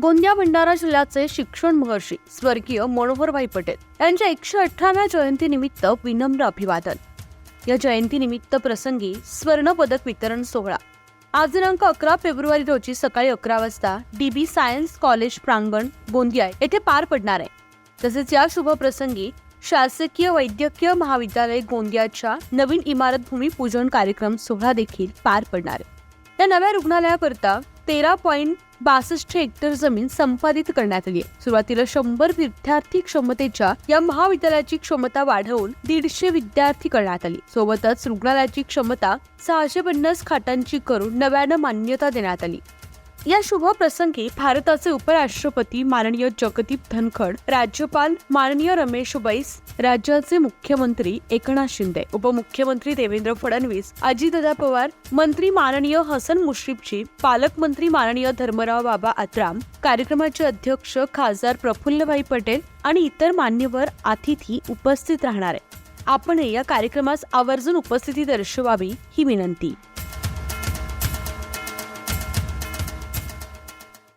गोंदिया भंडारा जिल्ह्याचे शिक्षण महर्षी स्वर्गीय मनोहरभाई पटेल यांच्या 118व्या जयंतीनिमित्त विनम्र अभिवादन. या जयंतीनिमित्त प्रसंगी स्वर्ण पदक वितरण सोहळा आज दिनांक 11 फेब्रुवारी रोजी सकाळी 11 वाजता DB सायन्स कॉलेज प्रांगण गोंदिया येथे पार पडणार आहे. तसेच या शुभ प्रसंगी शासकीय वैद्यकीय महाविद्यालय गोंदियाच्या नवीन इमारत भूमिपूजन कार्यक्रम सोहळा देखील पार पडणार आहे. या नव्या रुग्णालयाकरता 13.62 हेक्टर जमीन संपादित करण्यात आली आहे. सुरुवातीला 100 विद्यार्थी क्षमतेच्या या महाविद्यालयाची क्षमता वाढवून 150 विद्यार्थी करण्यात आली. सोबतच रुग्णालयाची क्षमता 650 खाटांची करून नव्यानं मान्यता देण्यात आली. या शुभ प्रसंगी भारताचे उपराष्ट्रपती माननीय जगदीप धनखड, राज्यपाल माननीय रमेश बैस, राज्याचे मुख्यमंत्री एकनाथ शिंदे, उपमुख्यमंत्री देवेंद्र फडणवीस, अजितदादा पवार, मंत्री माननीय हसन मुश्रीफजी, पालकमंत्री माननीय धर्मराव बाबा आत्राम, कार्यक्रमाचे अध्यक्ष खासदार प्रफुल्लभाई पटेल आणि इतर मान्यवर अतिथी उपस्थित राहणार आहे. आपण या कार्यक्रमास आवर्जून उपस्थिती दर्शवावी ही विनंती.